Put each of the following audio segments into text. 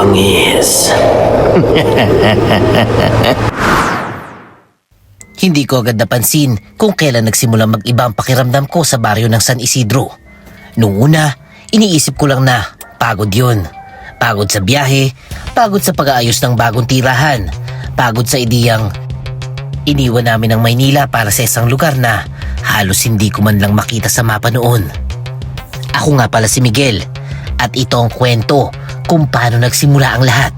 bangis. Hindi ko agad napansin kung kailan nagsimula mag-iba ang pakiramdam ko sa baryo ng San Isidro. Nung una, iniisip ko lang na pagod yun. Pagod sa biyahe, pagod sa pag-aayos ng bagong tirahan, pagod sa ideyang iniwan namin ang Maynila para sa isang lugar na halos hindi ko man lang makita sa mapa noon. Ako nga pala si Miguel at ito ang kwento kung paano nagsimula ang lahat.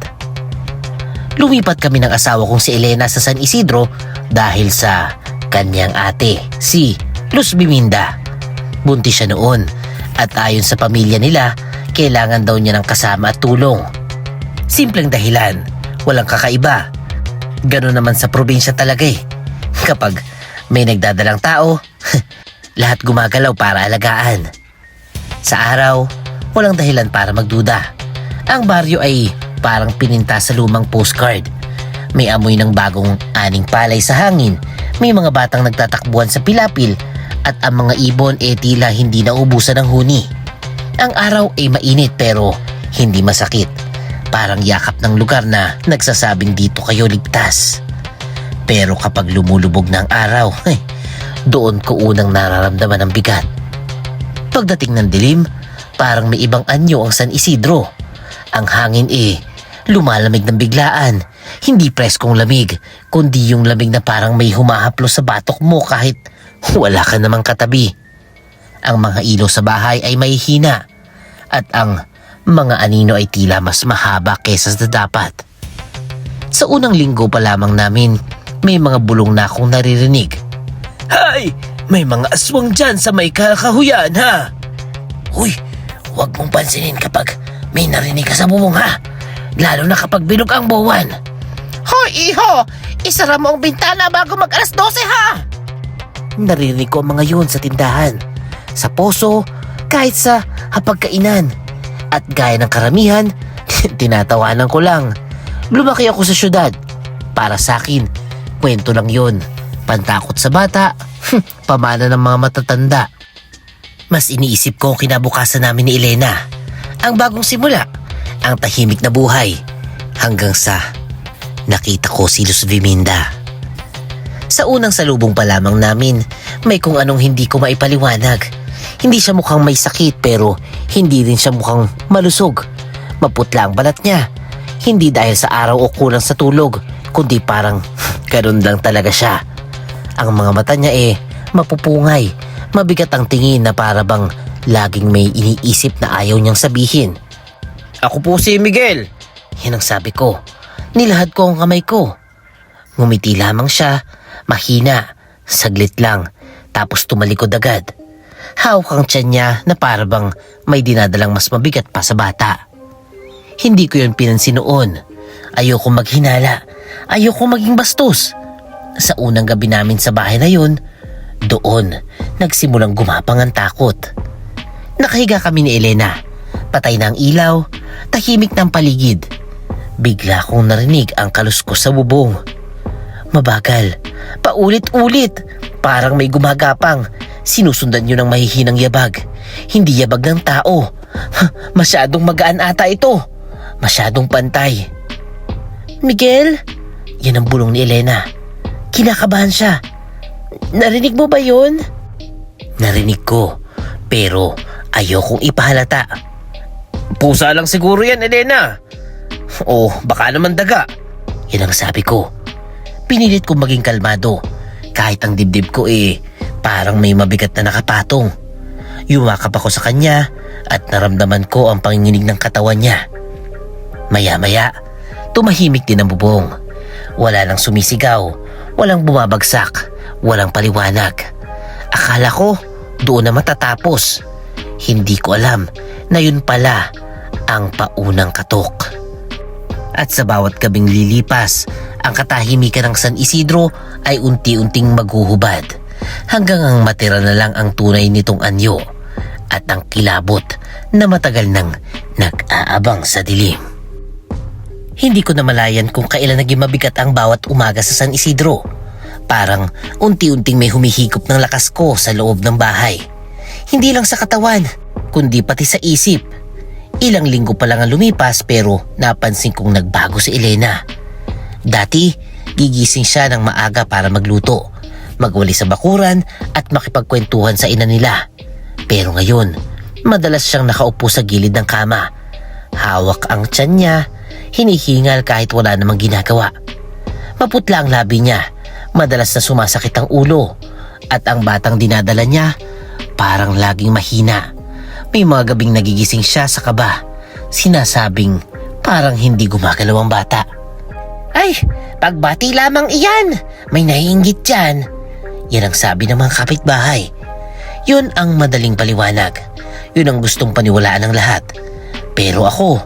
Lumipat kami ng asawa kong si Elena sa San Isidro dahil sa kanyang ate, si Luz Biminda. Buntis siya noon at ayon sa pamilya nila, kailangan daw niya ng kasama at tulong. Simpleng dahilan, walang kakaiba. Gano'n naman sa probinsya talaga eh. Kapag may nagdadalang tao, lahat gumagalaw para alagaan. Sa araw, walang dahilan para magduda. Ang baryo ay parang pininta sa lumang postcard. May amoy ng bagong aning palay sa hangin, may mga batang nagtatakbuhan sa pilapil, at ang mga ibon tila hindi naubusan ng huni. Ang araw ay mainit pero hindi masakit. Parang yakap ng lugar na nagsasabing dito kayo ligtas. Pero kapag lumulubog na ang araw, doon ko unang nararamdaman ang bigat. Pagdating ng dilim, parang may ibang anyo ang San Isidro. Ang hangin lumalamig ng biglaan. Hindi preskong lamig, kundi yung lamig na parang may humahaplos sa batok mo kahit wala ka namang katabi. Ang mga ilaw sa bahay ay may hina at ang mga anino ay tila mas mahaba kesa sa dapat. Sa unang linggo pa lamang namin, may mga bulong na akong naririnig. Hay! May mga aswang dyan sa may kakahuyan, ha? Huy! Huwag mong pansinin kapag may narinig ka sa bubong, ha? Lalo na kapag bilog ang buwan. Hoy, iho! Isara mo ang bintana bago mag-alas 12, ha? Naririnig ko ang mga yun sa tindahan, sa poso, kahit sa hapagkainan. At gaya ng karamihan, tinatawanan ko lang. Lumaki ako sa syudad. Para sa akin, kwento lang yun. Pantakot sa bata, pamana ng mga matatanda. Mas iniisip ko ang kinabukasan namin ni Elena. Ang bagong simula, ang tahimik na buhay. Hanggang sa nakita ko si Luz Biminda. Sa unang salubong pa lamang namin, may kung anong hindi ko maipaliwanag. Hindi siya mukhang may sakit pero hindi rin siya mukhang malusog. Maputla ang balat niya. Hindi dahil sa araw o kulang sa tulog, kundi parang ganun lang talaga siya. Ang mga mata niya mapupungay. Mabigat ang tingin na para bang laging may iniisip na ayaw niyang sabihin. Ako po si Miguel. Yan ang sabi ko. Nilahad ko ang kamay ko. Ngumiti lamang siya, mahina, saglit lang, tapos tumalikod agad. Hawak ang tiyan niya na para bang may dinadalang mas mabigat pa sa bata. Hindi ko yun pinansin noon. Ayoko maghinala, ayoko maging bastos. Sa unang gabi namin sa bahay na yun, doon nagsimulang gumapang ang takot. Nakahiga kami ni Elena. Patay na ang ilaw, tahimik ng paligid. Bigla kong narinig ang kaluskos sa bubong. Mabagal, paulit-ulit, parang may gumagapang. Sinusundan yun ng mahihinang yabag. Hindi yabag ng tao. Masyadong magaan ata ito. Masyadong pantay. Miguel? Yan ang bulong ni Elena. Kinakabahan siya. Narinig mo ba yun? Narinig ko, pero ayokong ipahalata. Pusa lang siguro yan, Elena. O baka naman daga. Yan ang sabi ko. Pinilit kong maging kalmado. Kahit ang dibdib ko parang may mabigat na nakapatong. Yumakap ako sa kanya at naramdaman ko ang panginginig ng katawan niya. Maya-maya, tumahimik din ang bubong. Wala nang sumisigaw, walang bumabagsak, walang paliwanag. Akala ko doon na matatapos. Hindi ko alam na yun pala ang paunang katok. At sa bawat gabing lilipas, ang katahimikan ng San Isidro ay unti-unting maghuhubad hanggang ang matira na lang ang tunay nitong anyo at ang kilabot na matagal nang nag-aabang sa dilim. Hindi ko namalayan kung kailan naging mabigat ang bawat umaga sa San Isidro. Parang unti-unting may humihigop ng lakas ko sa loob ng bahay. Hindi lang sa katawan, kundi pati sa isip. Ilang linggo pa lang ang lumipas pero napansin kong nagbago si Elena. Dati, gigising siya ng maaga para magluto, magwali sa bakuran at makipagkwentuhan sa ina nila. Pero ngayon, madalas siyang nakaupo sa gilid ng kama. Hawak ang tiyan niya, hinihingal kahit wala namang ginagawa. Maputla ang labi niya, madalas na sumasakit ang ulo, at ang batang dinadala niya parang laging mahina. May mga gabing nagigising siya sa kaba, sinasabing parang hindi gumagalaw ang bata. Ay, pagbati lamang iyan, may naiinggit dyan. Yan ang sabi ng mga kapitbahay. Yun ang madaling paliwanag. Yun ang gustong paniwalaan ng lahat. Pero ako,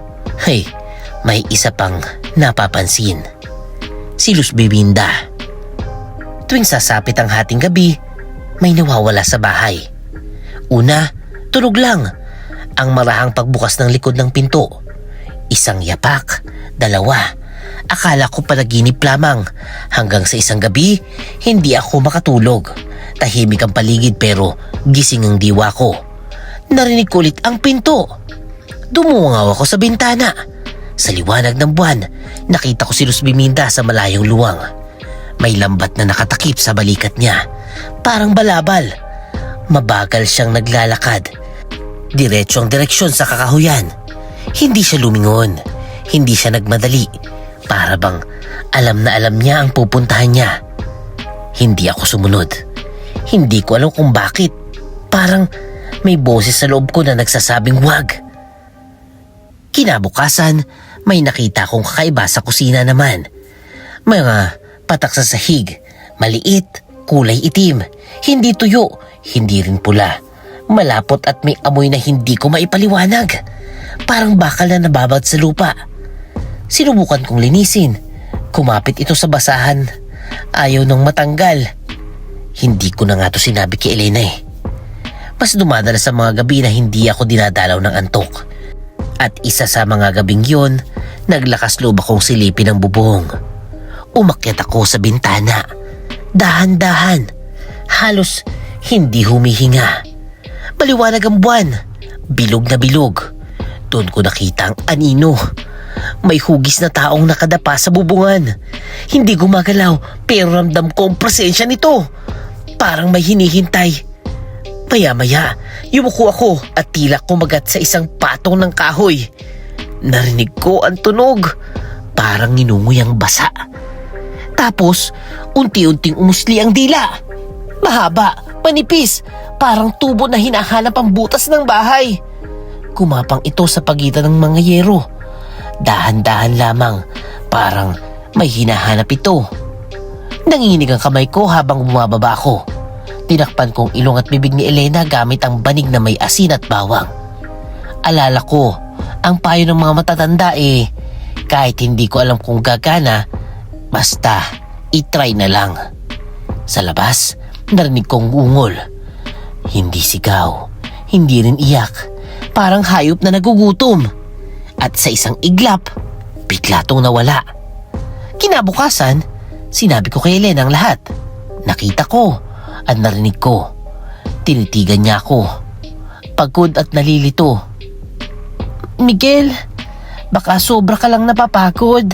may isa pang napapansin. Si Luz Biminda. Tuwing sasapit ang hating gabi, may nawawala sa bahay. Una, tulog lang. Ang marahang pagbukas ng likod ng pinto. Isang yapak, dalawa. Akala ko panaginip lamang. Hanggang sa isang gabi, hindi ako makatulog. Tahimik ang paligid pero gising ang diwa ko. Narinig ko ulit ang pinto. Dumungaw ako sa bintana. Sa liwanag ng buwan, nakita ko si Luz Biminda sa malayong luwang. May lambat na nakatakip sa balikat niya. Parang balabal. Mabagal siyang naglalakad. Diretso ang direksyon sa kakahuyan. Hindi siya lumingon. Hindi siya nagmadali. Para bang alam na alam niya ang pupuntahan niya. Hindi ako sumunod. Hindi ko alam kung bakit. Parang may boses sa loob ko na nagsasabing wag. Kinabukasan, may nakita akong kakaiba sa kusina naman. Mga patak sa sahig, maliit, kulay itim, hindi tuyo, hindi rin pula. Malapot at may amoy na hindi ko maipaliwanag. Parang bakal na nababad sa lupa. Sinubukan kong linisin. Kumapit ito sa basahan. Ayaw nang matanggal. Hindi ko na nga to sinabi kay Elena eh. Mas dumadala sa mga gabi na hindi ako dinadalaw ng antok. At isa sa mga gabing yun, naglakas loob akong silipin ang bubong. Umakyat ako sa bintana. Dahan-dahan. Halos hindi humihinga. Maliwanag ang buwan. Bilog na bilog. Doon ko nakita ang anino. May hugis na taong nakadapa sa bubungan. Hindi gumagalaw pero ramdam ko ang presensya nito. Parang may hinihintay. Maya-maya, yumuko ako at tila kumagat sa isang patong ng kahoy. Narinig ko ang tunog. Parang ninungoy ang basa. Tapos, unti-unting umusli ang dila. Mahaba, manipis, parang tubo na hinahanap ang butas ng bahay. Kumapang ito sa pagitan ng mga yero. Dahan-dahan lamang, parang may hinahanap ito. Nanginginig ang kamay ko habang bumababa ako. Tinakpan kong ilong at bibig ni Elena gamit ang banig na may asin at bawang. Alala ko, ang payo ng mga matatanda kahit hindi ko alam kung gagana, basta itry na lang. Sa labas, narinig kong ungol. Hindi sigaw, hindi rin iyak. Parang hayop na nagugutom. At sa isang iglap, bigla tong nawala. Kinabukasan, sinabi ko kay Elena ang lahat. Nakita ko at narinig ko. Tinitigan niya ako. Pagod at nalilito. Miguel, baka sobra ka lang napapagod.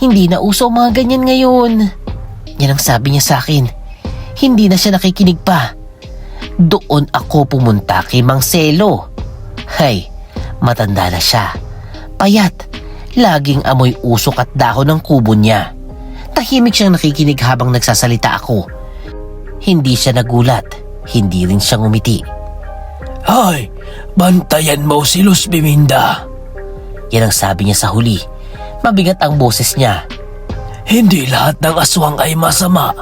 Hindi na uso mga ganyan ngayon. Yan ang sabi niya sa akin. Hindi na siya nakikinig pa. Doon ako pumunta kay Mang Selo. Matanda na siya. Payat. Laging amoy usok at dahon ng kubo niya. Tahimik siyang nakikinig habang nagsasalita ako. Hindi siya nagulat. Hindi rin siya ngumiti. Hoy, bantayan mo si Luz Biminda. Yan ang sabi niya sa huli. Mabigat ang boses niya. Hindi lahat ng aswang ay masama.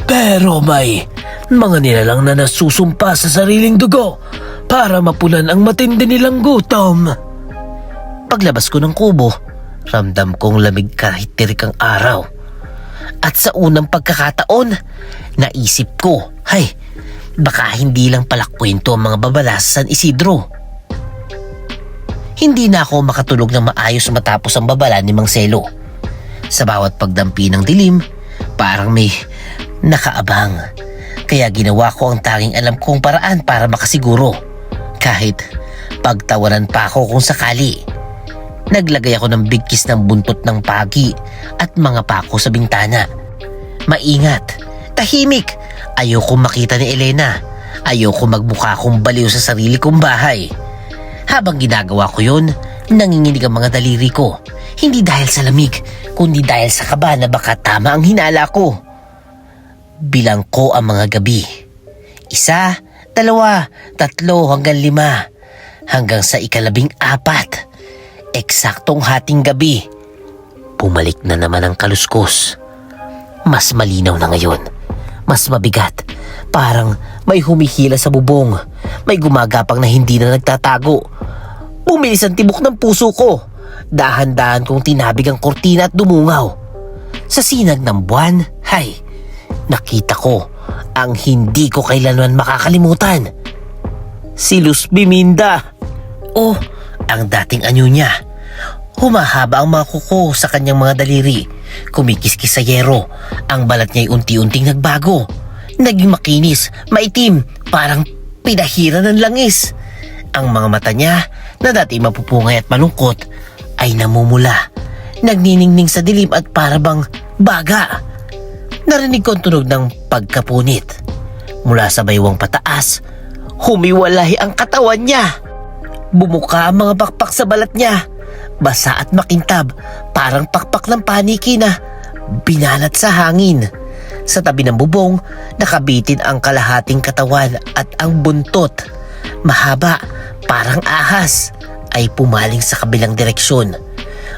Pero may mga nilalang na nasusumpa sa sariling dugo para mapunan ang matindi nilang gutom. Paglabas ko ng kubo, ramdam kong lamig kahit tirik ang araw. At sa unang pagkakataon, naisip ko, baka hindi lang pala kwento ang mga babala sa San Isidro. Hindi na ako makatulog ng maayos matapos ang babala ni Mang Selo. Sa bawat pagdampi ng dilim, parang may nakaabang. Kaya ginawa ko ang tanging alam kong paraan para makasiguro. Kahit Pagtawanan pa ako kung sakali. Naglagay ako ng bigkis ng buntot ng pagi at mga pako sa bintana. Maingat, tahimik. Ayoko makita ni Elena. Ayoko magmukha kong baliw sa sarili kong bahay. Habang ginagawa ko yun, nanginginig ang mga daliri ko. Hindi dahil sa lamig, kundi dahil sa kaba na baka tama ang hinala ko. Bilang ko ang mga gabi. 1, 2, 3 hanggang 5. Hanggang sa 14. Eksaktong hating gabi. Bumalik na naman ang kaluskos. Mas malinaw na ngayon. Mas mabigat. Parang may humihila sa bubong. May gumagapang na hindi na nagtatago. Bumilis ang tibok ng puso ko. Dahan-dahan kong tinabig ang kortina at dumungaw. Sa sinag ng buwan, nakita ko ang hindi ko kailanman makakalimutan. Si Luz Biminda. Oh, ang dating anyo niya. Humahaba ang mga kuko sa kanyang mga daliri. Kumikiskis sa yero. Ang balat niya'y unti-unting nagbago. Naging makinis, maitim, parang pinahira ng langis. Ang mga mata niya na dati mapupungay at malungkot ay namumula. Nagniningning sa dilim at parabang baga. Narinig ko ang tunog ng pagkapunit. Mula sa baywang pataas, humiwalay ang katawan niya. Bumuka ang mga pakpak sa balat niya. Basa at makintab, parang pakpak ng paniki na binalat sa hangin. Sa tabi ng bubong, nakabitin ang kalahating katawan at ang buntot. Mahaba, parang ahas, ay pumaling sa kabilang direksyon.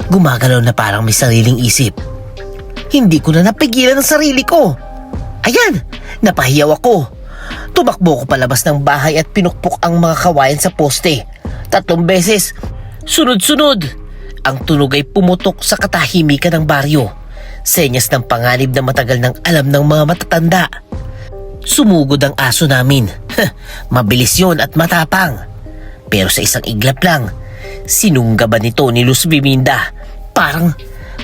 Gumagalaw na parang may sariling isip. Hindi ko na napigilan ang sarili ko. Ayan, napahiyaw ako. Tumakbo ko palabas ng bahay at pinukpok ang mga kawayan sa poste. 3 beses, sunod-sunod. Ang tunog ay pumutok sa katahimikan ng baryo. Senyas ng panganib na matagal nang alam ng mga matatanda. Sumugod ang aso namin. Mabilis yun at matapang. Pero sa isang iglap lang, sinunggaban nito ni Luz Biminda. Parang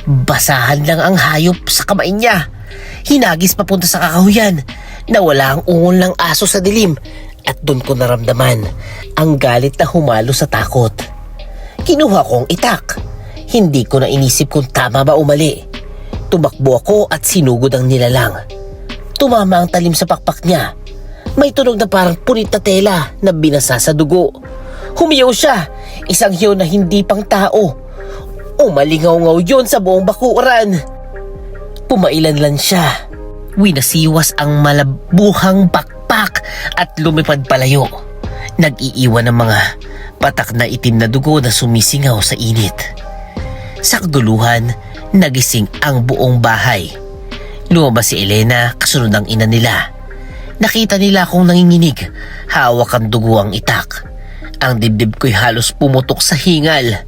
basahan lang ang hayop sa kamay niya. Hinagis papunta sa kakahuyan. Nawala ang ungol ng aso sa dilim. At doon ko naramdaman ang galit na humalo sa takot. Kinuha ko ang itak. Hindi ko na inisip kung tama ba o mali. Tumakbo ako at sinugod ang nilalang. Tumama ang talim sa pakpak niya. May tunog na parang punit na tela na binasa sa dugo. Humiyaw siya, isang hiyaw na hindi pang tao. Umalingaw-ngaw yun sa buong bakuran. Pumailan lang siya. Winasiwas ang malabuhang bakpak at lumipad palayo. Nag-iiwan ng mga patak na itim na dugo na sumisingaw sa init. Sa kaguluhan, nagising ang buong bahay. Lumabas si Elena, kasunod ang ina nila. Nakita nila akong nanginginig, hawak ang dugo ang itak. Ang dibdib ko'y halos pumutok sa hingal.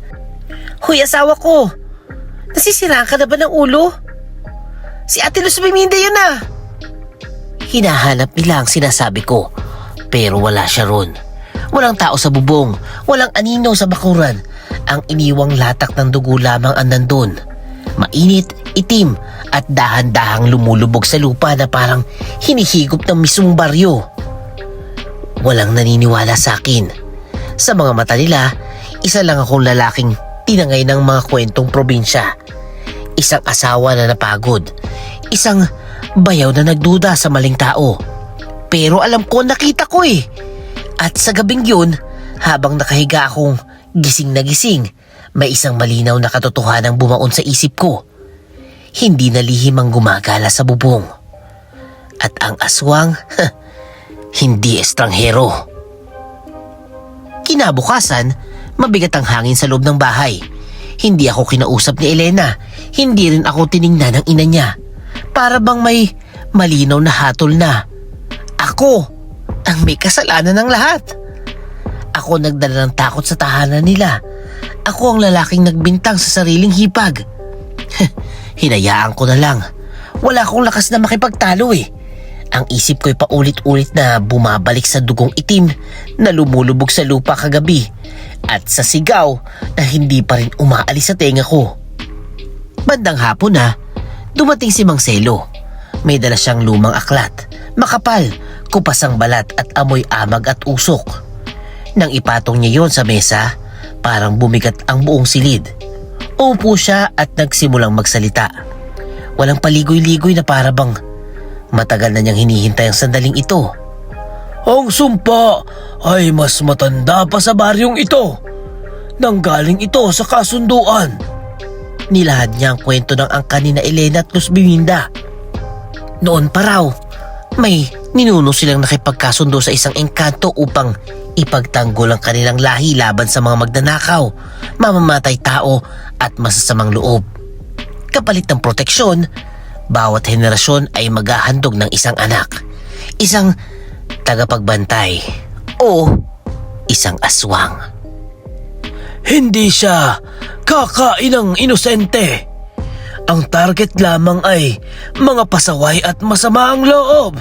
Hoy, asawa ko! Nasisiraan ka na ba ng ulo? Si Ate Luz Biminda yun ah! Hinahanap nila ang sinasabi ko, pero wala siya ron. Walang tao sa bubong, walang anino sa bakuran. Ang iniwang latak ng dugo lamang ang nandun. Mainit, itim, at dahan-dahang lumulubog sa lupa na parang hinihigop ng mismong baryo. Walang naniniwala sa akin. Sa mga mata nila, isa lang akong lalaking tinangay ng mga kwentong probinsya. Isang asawa na napagod. Isang bayaw na nagduda sa maling tao. Pero alam ko, nakita ko eh. At sa gabing yun, habang nakahiga akong gising na gising, may isang malinaw na katotohanang bumaon sa isip ko. Hindi na lihim ang gumagala sa bubong. At ang aswang, hindi estranghero. Kinabukasan, mabigat ang hangin sa loob ng bahay. Hindi ako kinausap ni Elena. Hindi rin ako tiningnan ng ina niya. Para bang may malinaw na hatol na ako ang may kasalanan ng lahat. Ako nagdala ng takot sa tahanan nila. Ako ang lalaking nagbintang sa sariling hipag. Hinayaan ko na lang. Wala akong lakas na makipagtalo eh. Ang isip ko'y paulit-ulit na bumabalik sa dugong itim na lumulubog sa lupa kagabi at sa sigaw na hindi pa rin umaalis sa tenga ko. Bandang hapon na, dumating si Mang Selo. May dala siyang lumang aklat, makapal, kupas ang balat at amoy amag at usok. Nang ipatong niya yon sa mesa, parang bumigat ang buong silid. Upo siya at nagsimulang magsalita. Walang paligoy-ligoy na para bang matagal na niyang hinihintay ang sandaling ito. Ang sumpa ay mas matanda pa sa baryong ito. Nanggaling ito sa kasunduan. Nilahad niya ang kwento ng angkan ni na Elena at Luz Biminda. Noon pa raw, may ninuno silang nakipagkasundo sa isang engkanto upang ipagtanggol ang kanilang lahi laban sa mga magnanakaw, mamamatay tao at masasamang loob. Kapalit ng proteksyon, bawat henerasyon ay maghahandog ng isang anak, isang tagapagbantay o isang aswang. Hindi siya kakainang inosente. Ang target lamang ay mga pasaway at masama ang loob.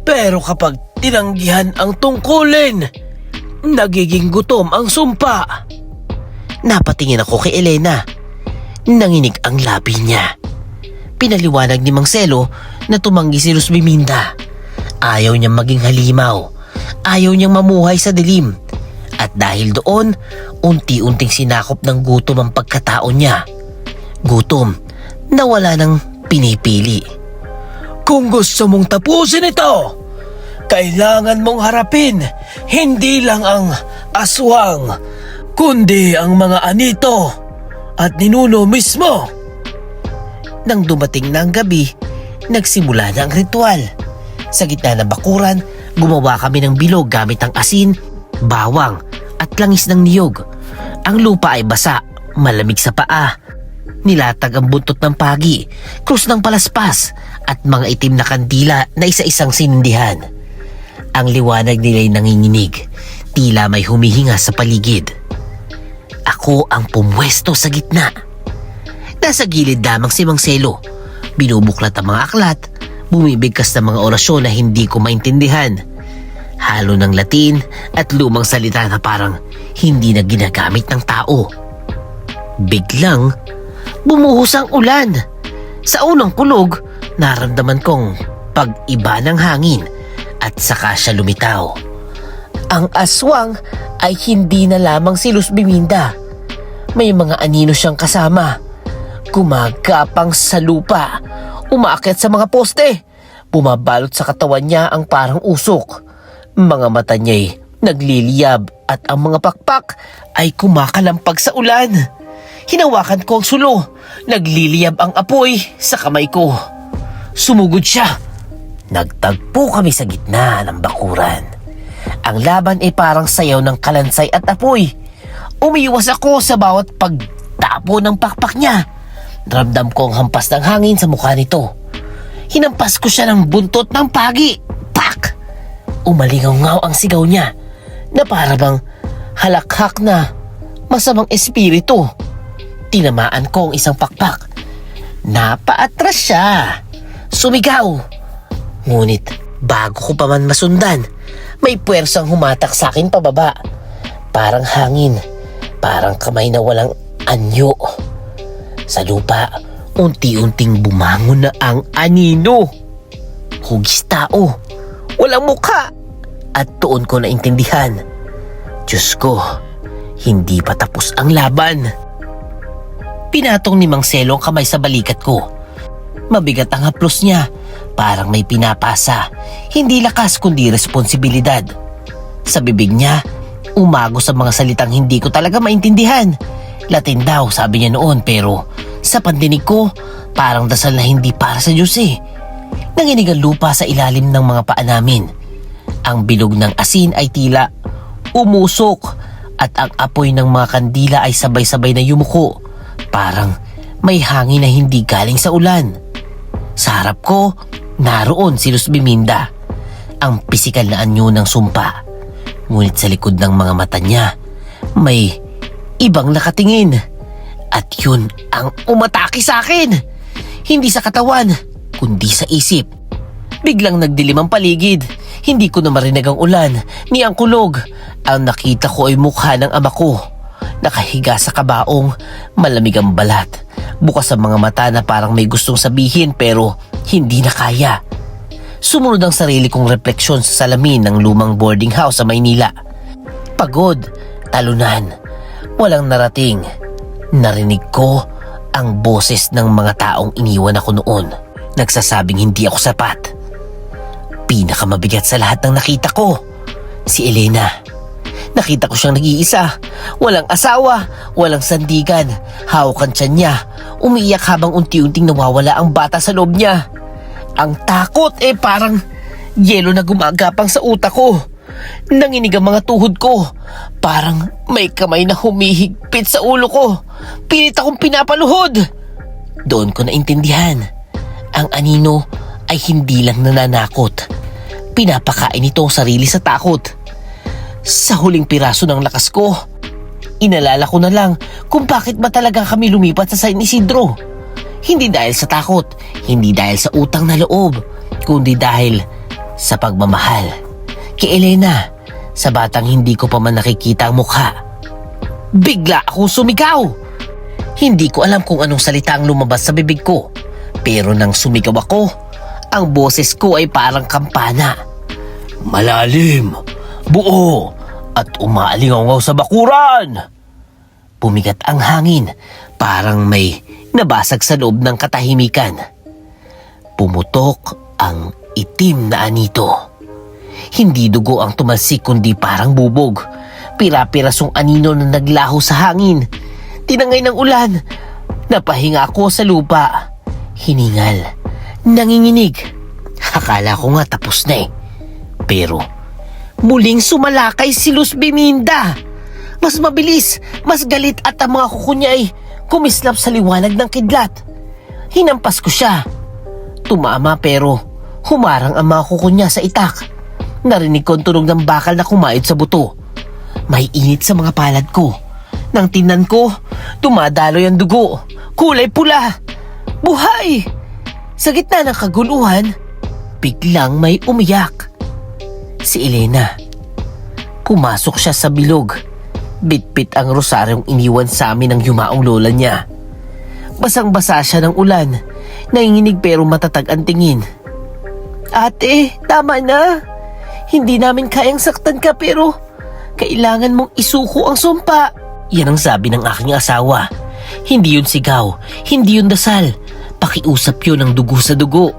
Pero kapag tinanggihan ang tungkulin, nagiging gutom ang sumpa. Napatingin ako kay Elena. Nanginig ang labi niya. Pinaliwanag ni Mang Selo na tumanggi si Luz Biminda. Ayaw niyang maging halimaw. Ayaw niyang mamuhay sa dilim. At dahil doon, unti-unting sinakop ng gutom ang pagkatao niya. Gutom na wala nang pinipili. Kung gusto mong tapusin ito, kailangan mong harapin hindi lang ang aswang, kundi ang mga anito at ninuno mismo. Nang dumating na ang gabi, nagsimula na ang ritual. Sa gitna ng bakuran, gumawa kami ng bilog gamit ang asin, bawang at langis ng niyog. Ang lupa ay basa, malamig sa paa. Nilatag ang buntot ng pagi, krus ng palaspas at mga itim na kandila na isa-isang sinindihan. Ang liwanag nila'y nanginginig, tila may humihinga sa paligid. Ako ang pumwesto sa gitna. Nasa gilid lamang si Mang Selo. Binubuklat ang mga aklat, bumibigkas ng mga orasyon na hindi ko maintindihan. Halo ng Latin at lumang salita na parang hindi na ginagamit ng tao. Biglang, bumuhos ang ulan. Sa unang kulog, naramdaman kong pag-iba ng hangin at saka siya lumitaw. Ang aswang ay hindi na lamang si Luz Biminda. May mga anino siyang kasama. Gumagapang sa lupa, umaakyat sa mga poste. Bumabalot sa katawan niya ang parang usok. Mga mata niya'y nagliliyab at ang mga pakpak ay kumakalampag sa ulan. Hinawakan ko ang sulo. Nagliliyab ang apoy sa kamay ko. Sumugod siya. Nagtagpo kami sa gitna ng bakuran. Ang laban ay parang sayaw ng kalansay at apoy. Umiiwas ako sa bawat pagtapo ng pakpak niya. Ramdam ko ang hampas ng hangin sa mukha nito. Hinampas ko siya ng buntot ng pagi. Pak! Umalingaw-ngaw ang sigaw niya na para bang halakhak na masamang espiritu. Tinamaan ko ang isang pakpak. Napaatras siya. Sumigaw. Ngunit bago ko pa man masundan, may puwersang humatak sa akin pababa. Parang hangin, parang kamay na walang anyo. Sa lupa, unti-unting bumangon na ang anino. Hugis tao, walang mukha. At doon ko naintindihan. Diyos ko, hindi pa tapos ang laban. Pinatong ni Mang Selo ang kamay sa balikat ko. Mabigat ang haplos niya, parang may pinapasa. Hindi lakas kundi responsibilidad. Sa bibig niya, umagos ang mga salitang hindi ko talaga maintindihan. Latin daw, sabi niya noon, pero sa pandinig ko, parang dasal na hindi para sa Diyos eh. Nanginig ang lupa sa ilalim ng mga paa namin. Ang bilog ng asin ay tila umusok at ang apoy ng mga kandila ay sabay-sabay na yumuko. Parang may hangin na hindi galing sa ulan. Sa harap ko, naroon si Luz Biminda, ang pisikal na anyo ng sumpa. Ngunit sa likod ng mga mata niya, may ibang nakatingin. At yun ang umatake sa akin. Hindi sa katawan, kundi sa isip. Biglang nagdilim ang paligid. Hindi ko na marinig ang ulan, ni ang kulog. Ang nakita ko ay mukha ng ama ko. Nakahiga sa kabaong, malamig ang balat. Bukas ang mga mata na parang may gustong sabihin pero hindi na kaya. Sumunod ang sarili kong refleksyon sa salamin ng lumang boarding house sa Maynila. Pagod, talunan, walang narating. Narinig ko ang boses ng mga taong iniwan ako noon. Nagsasabing hindi ako sapat. Pinakamabigat sa lahat ng nakita ko, si Elena. Nakita ko siyang nag-iisa, walang asawa, walang sandigan, hawak ang tiyan niya, umiiyak habang unti-unting nawawala ang bata sa loob niya. Ang takot parang yelo na gumagapang sa utak ko. Nanginig ang mga tuhod ko, parang may kamay na humihigpit sa ulo ko. Pilit akong pinapaluhod. Doon ko naintindihan, ang anino ay hindi lang nananakot. Pinapakain ito ang sarili sa takot. Sa huling piraso ng lakas ko, inalala ko na lang kung bakit ba talaga kami lumipat sa San Isidro. Hindi dahil sa takot, hindi dahil sa utang na loob, kundi dahil sa pagmamahal. Kay Elena, sa batang hindi ko pa man nakikita ang mukha. Bigla akong sumigaw. Hindi ko alam kung anong salita ang lumabas sa bibig ko, pero nang sumigaw ako, ang boses ko ay parang kampana. Malalim, buo, at umaalingaw sa bakuran. Bumigat ang hangin, parang may nabasag sa loob ng katahimikan. Pumutok ang itim na anito. Hindi dugo ang tumalsik kundi parang bubog. Pira-pirasong anino na naglaho sa hangin. Tinangay ng ulan. Napahinga ako sa lupa. Hiningal. Nanginginig. Akala ko nga tapos na Pero muling sumalakay si Luz Biminda. Mas mabilis, mas galit at ang mga kuko niya ay kumislap sa liwanag ng kidlat. Hinampas ko siya. Tumama pero humarang ang mga kuko niya sa itak. Narinig ko ang tunog ng bakal na kumayod sa buto. May init sa mga palad ko. Nang tingnan ko, dumadaloy ang dugo. Kulay pula. Buhay! Sa gitna ng kaguluhan, biglang may umiyak. Si Elena. Pumasok siya sa bilog. Bitbit ang rosaryong iniwan sa amin ng yumaong lola niya. Basang-basa siya ng ulan. Nanginginig pero matatag ang tingin. Ate, tama na. Hindi namin kayang saktan ka pero kailangan mong isuko ang sumpa. Yan ang sabi ng aking asawa. Hindi yun sigaw, hindi yun dasal. Pakiusap yun ng dugo sa dugo.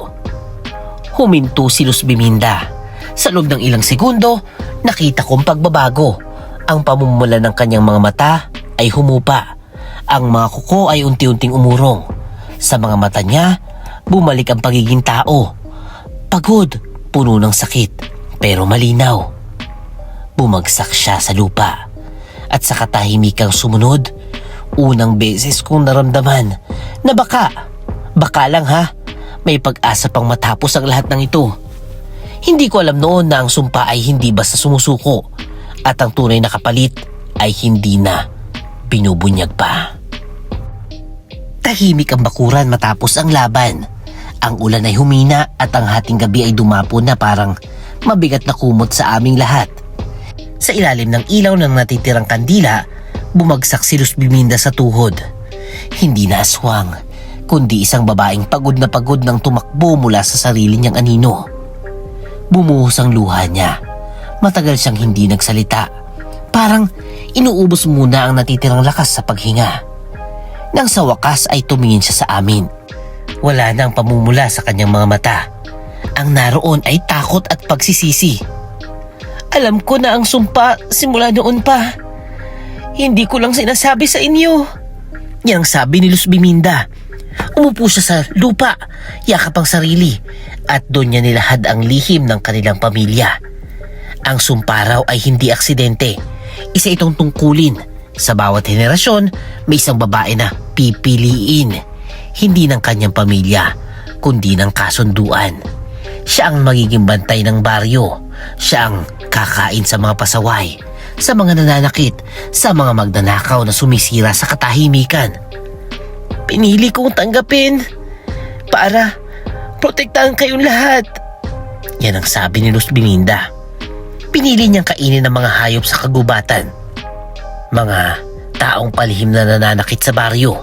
Huminto si Luz Biminda. Sa loob ng ilang segundo, nakita kong pagbabago. Ang pamumula ng kanyang mga mata ay humupa. Ang mga kuko ay unti-unting umurong. Sa mga mata niya, bumalik ang pagiging tao. Pagod, puno ng sakit. Pero malinaw. Bumagsak siya sa lupa. At sa katahimikang sumunod, unang beses kong naramdaman na baka lang may pag-asa pang matapos ang lahat ng ito. Hindi ko alam noon na ang sumpa ay hindi basta sumusuko at ang tunay na kapalit ay hindi na binubunyag pa. Tahimik ang bakuran matapos ang laban. Ang ulan ay humina at ang hating gabi ay dumapo na parang mabigat na kumot sa aming lahat. Sa ilalim ng ilaw ng natitirang kandila, bumagsak si Luz Biminda sa tuhod. Hindi na aswang, kundi isang babaeng pagod na pagod nang tumakbo mula sa sarili niyang anino. Bumuhos ang luha niya. Matagal siyang hindi nagsalita. Parang inuubos muna ang natitirang lakas sa paghinga. Nang sa wakas ay tumingin siya sa amin. Wala na ang pamumula sa kanyang mga mata. Ang naroon ay takot at pagsisisi. Alam ko na ang sumpa simula noon pa. Hindi ko lang sinasabi sa inyo. Yan ang sabi ni Luz Biminda. Umupo siya sa lupa, yakap ang sarili, at doon niya nilahad ang lihim ng kanilang pamilya. Ang sumpa raw ay hindi aksidente. Isa itong tungkulin. Sa bawat henerasyon, may isang babae na pipiliin. Hindi ng kanyang pamilya, kundi ng kasunduan. Siya ang magiging bantay ng baryo. Siya ang kakain sa mga pasaway, sa mga nananakit, sa mga magnanakaw na sumisira sa katahimikan. Pinili kong tanggapin para protektahan kayong lahat. Yan ang sabi ni Luz Biminda. Pinili niyang kainin ang mga hayop sa kagubatan. Mga taong palihim na nananakit sa baryo.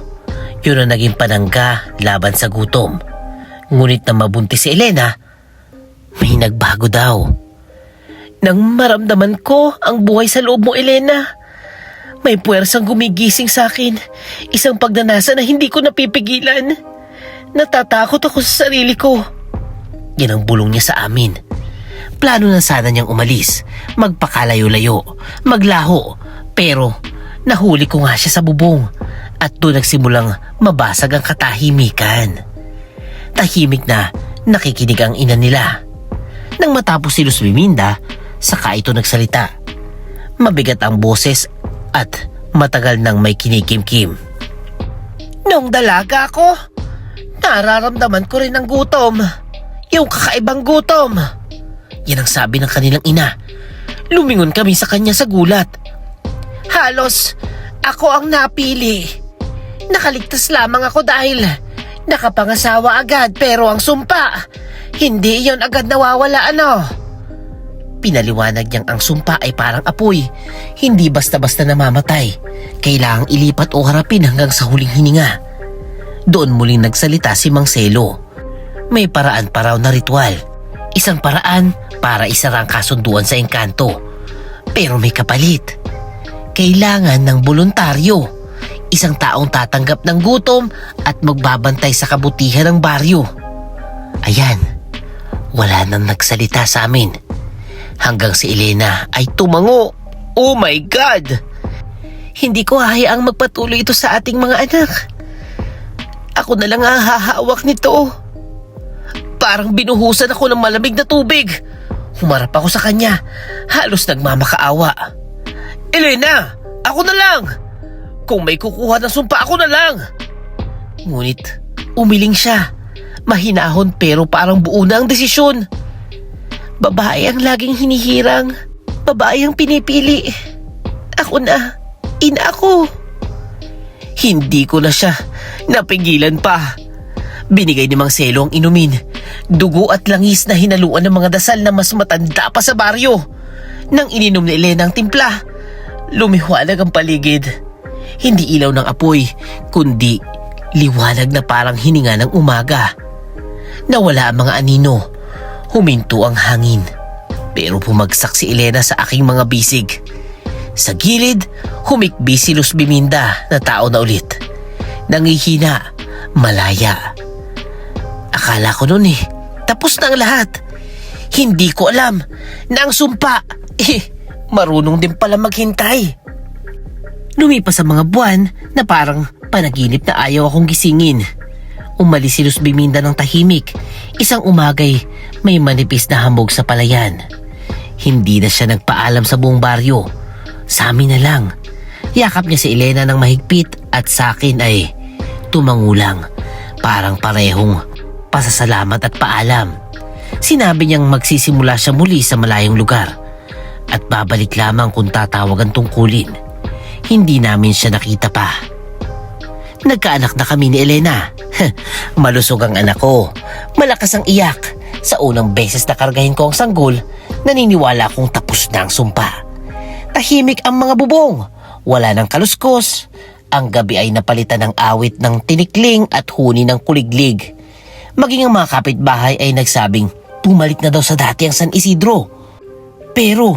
Yun ang naging panangga laban sa gutom. Ngunit na mabuntis si Elena, may nagbago daw. Nang maramdaman ko ang buhay sa loob mo, Elena, may puwersang gumigising sa akin. Isang pagnanasa na hindi ko napipigilan. Natatakot ako sa sarili ko. Yan ang bulong niya sa amin. Plano na sana niyang umalis, magpakalayo-layo, maglaho. Pero nahuli ko nga siya sa bubong at doon nagsimulang mabasag ang katahimikan. Tahimik na nakikinig ang ina nila. Nang matapos si Luz Biminda, saka ito nagsalita. Mabigat ang boses at matagal nang may kinikimkim. Nung dalaga ako, nararamdaman ko rin ang gutom. Yung kakaibang gutom. Yan ang sabi ng kanilang ina. Lumingon kami sa kanya sa gulat. Halos ako ang napili. Nakaligtas lamang ako dahil nakapangasawa agad, pero ang sumpa, hindi yon agad nawawala, ano? Pinaliwanag niyang ang sumpa ay parang apoy, hindi basta-basta namamatay. Kailangang ilipat o harapin hanggang sa huling hininga. Doon muling nagsalita si Mang Selo. May paraan pa raw na ritual. Isang paraan para isara ang kasunduan sa engkanto. Pero may kapalit. Kailangan ng voluntaryo. Isang taong tatanggap ng gutom at magbabantay sa kabutihan ng baryo. Ayan, wala nang nagsalita sa amin. Hanggang si Elena ay tumango. Oh my God! Hindi ko hahayaang magpatuloy ito sa ating mga anak. Ako na lang ang hahawak nito. Parang binuhusan ako ng malamig na tubig. Humarap ako sa kanya, halos nagmamakaawa. Elena, ako na lang! Kung may kukuha ng sumpa, ako na lang! Ngunit umiling siya. Mahinahon pero parang buo na ang desisyon. Babae ang laging hinihirang. Babae ang pinipili. Ako na. Ina ako. Hindi ko na siya napigilan pa. Binigay ni Mang Selo ang inumin. Dugo at langis na hinaluan ng mga dasal na mas matanda pa sa baryo. Nang ininom ni Elena ang timpla, lumiwanag ang paligid. Hindi ilaw ng apoy, kundi liwanag na parang hininga ng umaga. Nawala ang mga anino. Huminto ang hangin. Pero pumagsak si Elena sa aking mga bisig. Sa gilid, humikbi si Luz Biminda na tao na ulit. Nangihina, malaya. Akala ko noon tapos na ang lahat. Hindi ko alam na ang sumpa, marunong din pala maghintay. Lumipas ang mga buwan na parang panaginip na ayaw akong gisingin. Umalis si Luz Biminda ng tahimik. Isang umagay, may manipis na hamog sa palayan. Hindi na siya nagpaalam sa buong baryo. Sa amin na lang. Yakap niya si Elena ng mahigpit at sa akin ay tumangulang. Parang parehong pasasalamat at paalam. Sinabi niyang magsisimula siya muli sa malayong lugar at babalik lamang kung tatawag ang tungkulin. Hindi namin siya nakita pa. Nagkaanak na kami ni Elena. Malusog ang anak ko. Malakas ang iyak. Sa unang beses na kargahin ko ang sanggol, naniniwala kong tapos na ang sumpa. Tahimik ang mga bubong. Wala nang kaluskos. Ang gabi ay napalitan ng awit ng tinikling at huni ng kuliglig. Maging ang mga kapitbahay ay nagsabing bumalik na daw sa dati ang San Isidro. Pero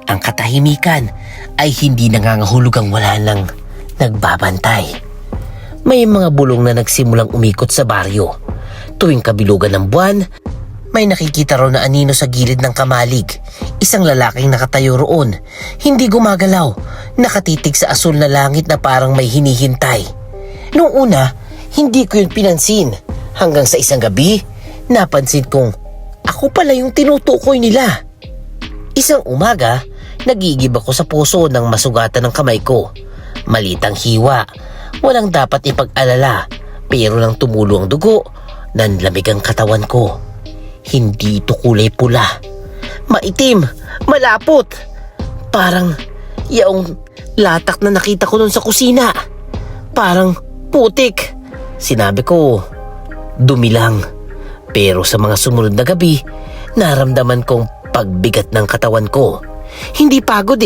ang katahimikan ay hindi nangangahulugang wala nang nagbabantay. May mga bulong na nagsimulang umikot sa baryo. Tuwing kabilugan ng buwan, may nakikita raw na anino sa gilid ng kamalig. Isang lalaking nakatayo roon, hindi gumagalaw, nakatitig sa asul na langit na parang may hinihintay. Noong una, hindi ko yun pinansin. Hanggang sa isang gabi, napansin kong ako pala yung tinutukoy nila. Isang umaga, nagigib ako sa puso ng masugatan ng kamay ko. Malitang hiwa, walang dapat ipag-alala, pero nang tumulo ang dugo, nanlamig ang katawan ko. Hindi ito kulay pula. Maitim, malapot. Parang yaong latak na nakita ko noon sa kusina. Parang putik. Sinabi ko, dumi lang. Pero sa mga sumunod na gabi, naramdaman kong pagbigat ng katawan ko. Hindi pagod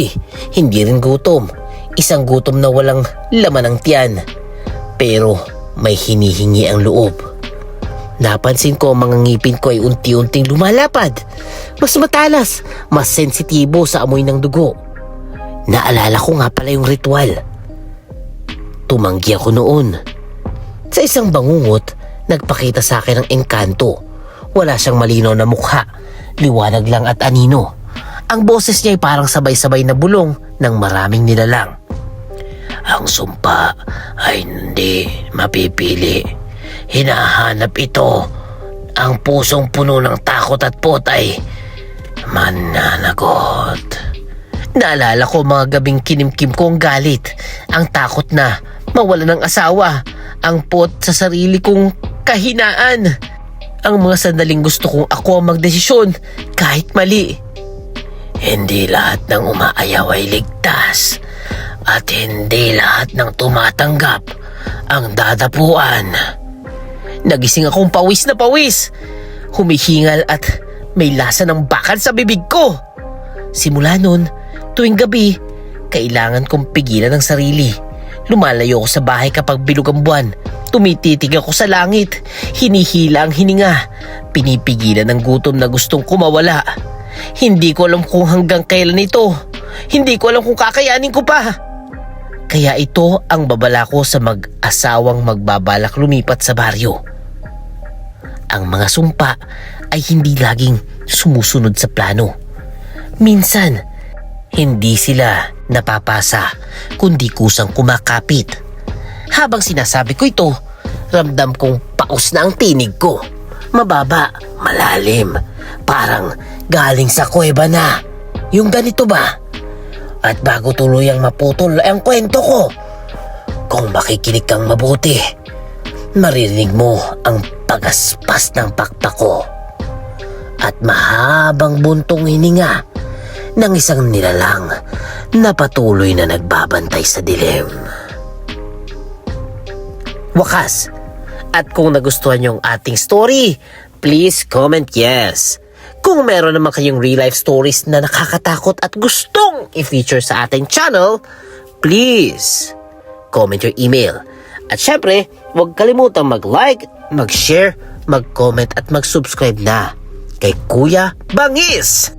hindi rin gutom. Isang gutom na walang laman ng tiyan. Pero may hinihingi ang loob. Napansin ko ang mga ngipin ko ay unti-unting lumalapad. Mas matalas, mas sensitibo sa amoy ng dugo. Naalala ko nga pala yung ritual. Tumanggi ako noon. Sa isang bangungot, nagpakita sa akin ng engkanto. Wala siyang malinaw na mukha, liwanag lang at anino. Ang boses niya ay parang sabay-sabay na bulong ng maraming nilalang. Ang sumpa ay hindi mapipili. Hinahanap ito. Ang pusong puno ng takot at pot ay mananagot. Naalala ko mga gabing kinimkim ko ang galit. Ang takot na mawala ng asawa. Ang pot sa sarili kong kahinaan. Ang mga sandaling gusto kong ako ang magdesisyon kahit mali. Hindi lahat ng umaayaw ay ligtas. At hindi lahat ng tumatanggap ang dadapuan. Nagising akong pawis na pawis. Humihingal at may lasa ng bakal sa bibig ko. Simula nun, tuwing gabi, kailangan kong pigilan ang sarili. Lumalayo ako sa bahay kapag bilog ang buwan. Tumititig ako sa langit. Hinihila ang hininga. Pinipigilan ang gutom na gustong kumawala. Hindi ko alam kung hanggang kailan ito. Hindi ko alam kung kakayanin ko pa. Kaya ito ang babala ko sa mag-asawang magbabalak lumipat sa baryo. Ang mga sumpa ay hindi laging sumusunod sa plano. Minsan, hindi sila napapasa, kundi kusang kumakapit. Habang sinasabi ko ito, ramdam kong paus na ang tinig ko. Mababa, malalim, parang galing sa kuweba na. Yung ganito ba? At bago tuluyang maputol ang kwento ko, kung makikinig kang mabuti, maririnig mo ang pagaspas ng pakpak ko at mahabang buntong hininga ng isang nilalang na patuloy na nagbabantay sa dilim. Wakas, at kung nagustuhan niyo ang ating story, please comment yes. Kung meron naman kayong real life stories na nakakatakot at gustong i-feature sa ating channel, please comment your email. At syempre, huwag kalimutang mag-like, mag-share, mag-comment at mag-subscribe na kay Kuya Bangis!